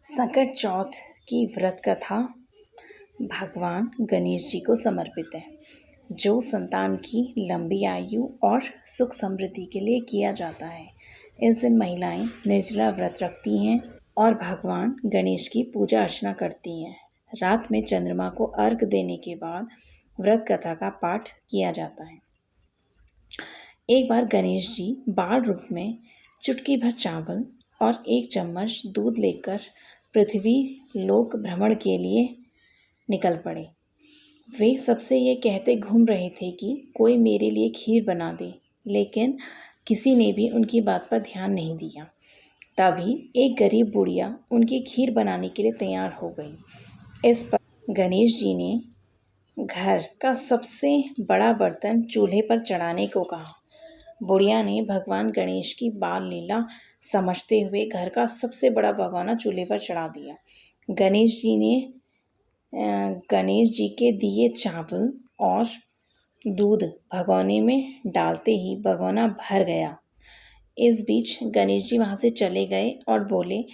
संकट चौथ की व्रत कथा भगवान गणेश जी को समर्पित है, जो संतान की लंबी आयु और सुख समृद्धि के लिए किया जाता है। इस दिन महिलाएं निर्जला व्रत रखती हैं और भगवान गणेश की पूजा अर्चना करती हैं। रात में चंद्रमा को अर्घ देने के बाद व्रत कथा का पाठ किया जाता है। एक बार गणेश जी बाल रूप में चुटकी भर चावल और 1 चम्मच दूध लेकर पृथ्वी लोक भ्रमण के लिए निकल पड़े। वे सबसे ये कहते घूम रहे थे कि कोई मेरे लिए खीर बना दे, लेकिन किसी ने भी उनकी बात पर ध्यान नहीं दिया। तभी एक गरीब बुढ़िया उनकी खीर बनाने के लिए तैयार हो गई। इस पर गणेश जी ने घर का सबसे बड़ा बर्तन चूल्हे पर चढ़ाने को कहा। बुढ़िया ने भगवान गणेश की बाल लीला समझते हुए घर का सबसे बड़ा भगोना चूल्हे पर चढ़ा दिया। गणेश जी के दिए चावल और दूध भगोने में डालते ही भगोना भर गया। इस बीच गणेश जी वहाँ से चले गए और बोले,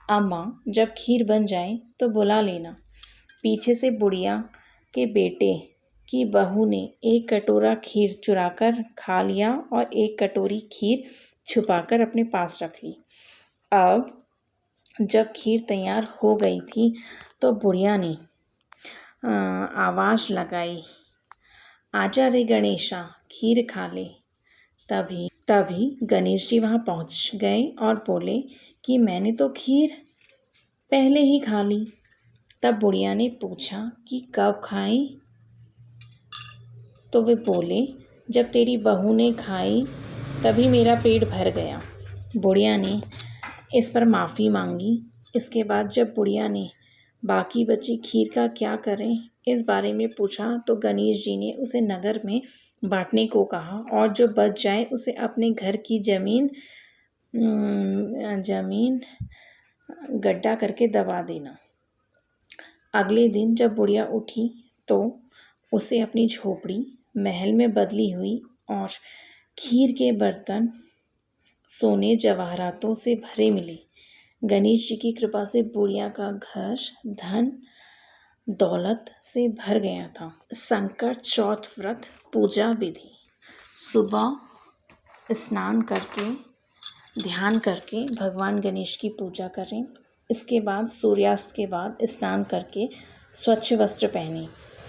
अम्मा, जब खीर बन जाए तो बुला लेना। पीछे से बुढ़िया के बेटे की बहू ने 1 कटोरा खीर चुराकर खा लिया और 1 कटोरी खीर छुपाकर अपने पास रख ली। अब जब खीर तैयार हो गई थी तो बुढ़िया ने आवाज़ लगाई, आजा रे गणेशा, खीर खा ले। तभी गणेश जी वहाँ पहुँच गए और बोले कि मैंने तो खीर पहले ही खा ली। तब बुढ़िया ने पूछा कि कब खाई? तो वे बोले, जब तेरी बहू ने खाई तभी मेरा पेट भर गया। बुढ़िया ने इस पर माफ़ी मांगी। इसके बाद जब बुढ़िया ने बाकी बची खीर का क्या करें इस बारे में पूछा तो गणेश जी ने उसे नगर में बांटने को कहा और जो बच जाए उसे अपने घर की जमीन गड्ढा करके दबा देना। अगले दिन जब बुढ़िया उठी तो उसे अपनी झोपड़ी महल में बदली हुई और खीर के बर्तन सोने जवाहरातों से भरे मिले। गणेश जी की कृपा से बुढ़िया का घर धन दौलत से भर गया था। संकट चौथ व्रत पूजा विधि। सुबह स्नान करके ध्यान करके भगवान गणेश की पूजा करें। इसके बाद सूर्यास्त के बाद स्नान करके स्वच्छ वस्त्र पहनें।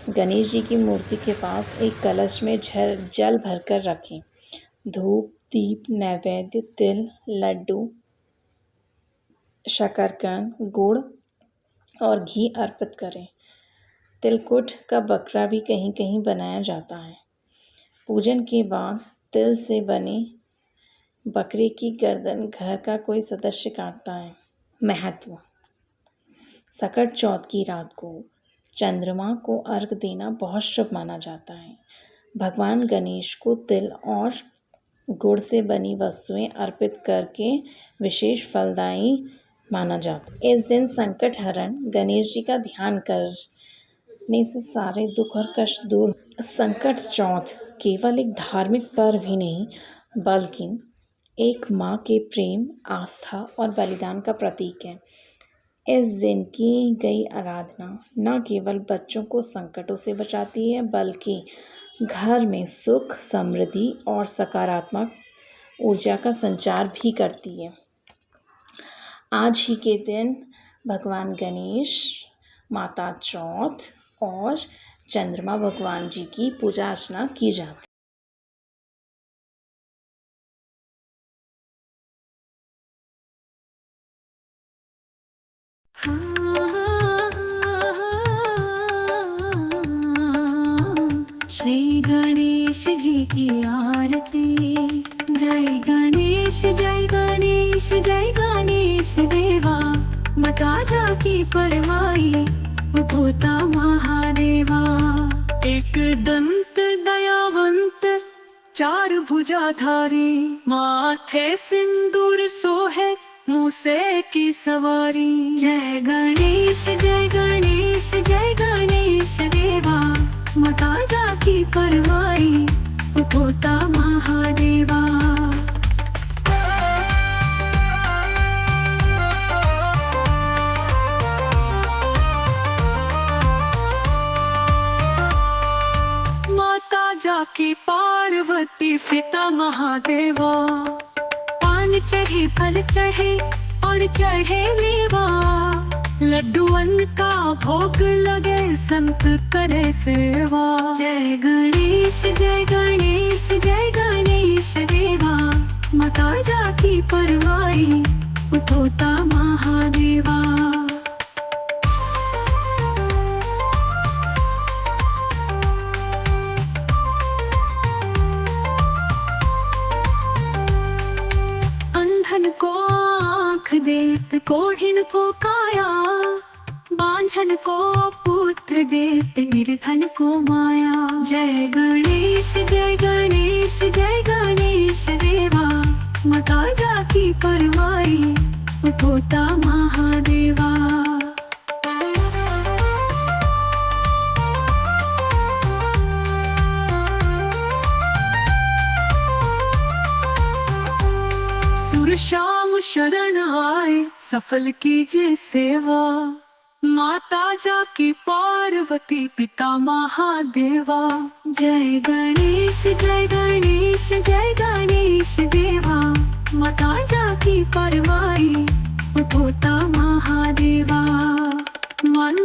गणेश जी की मूर्ति के पास एक कलश में जल भरकर रखें। धूप, दीप, नैवेद्य, तिल, लड्डू, शकरकंद, गुड़ और घी अर्पित करें। तिलकुट का बकरा भी कहीं कहीं बनाया जाता है। पूजन के बाद तिल से बने बकरे की गर्दन घर का कोई सदस्य काटता है। महत्व। संकट चौथ की रात को चंद्रमा को अर्घ देना बहुत शुभ माना जाता है। भगवान गणेश को तिल और गुड़ से बनी वस्तुएं अर्पित करके विशेष फलदायी माना जाता है। इस दिन संकट हरण गणेश जी का ध्यान करने से सारे दुख और कष्ट दूर। संकट चौथ केवल एक धार्मिक पर्व ही नहीं, बल्कि एक माँ के प्रेम, आस्था और बलिदान का प्रतीक है। इस दिन की गई आराधना न केवल बच्चों को संकटों से बचाती है, बल्कि घर में सुख, समृद्धि और सकारात्मक ऊर्जा का संचार भी करती है। आज ही के दिन भगवान गणेश, माता चौथ और चंद्रमा भगवान जी की पूजा अर्चना की जाती है। श्री गणेश जी की आरती। जय गणेश, जय गणेश, जय गणेश देवा। माता जाकी परवाई उपोता महादेवा। एक दंत दयावंत, 4 भुजाधारी। माथे सिंदूर सोहे, मूसे की सवारी। जय गणेश, जय गणेश, जय गणेश देवा। माता जाकी परवाई उपोता महादेवा। पिता महादेवा। पान चढ़े फल चढ़े और चढ़े मेवा, लड्डू अन्न का भोग लगे संत करे सेवा। जय गणेश जय गणेश जय गणेश देवा, माता जाकी परवाई उठोता महादेवा। अंधन को आँख देत कोढ़िन को काया, बांझन को पुत्र देत निर्धन को माया। जय गणेश जय गणेश जय गणेश देवा, माता जाकी परवाई उठोता महादेवा। सुर श्याम शरण आए सफल कीजिए सेवा, माता जाकी पार्वती पिता महादेवा। जय गणेश जय गणेश जय गणेश देवा, माता जाकी परवाई उठोता महादेवा। मन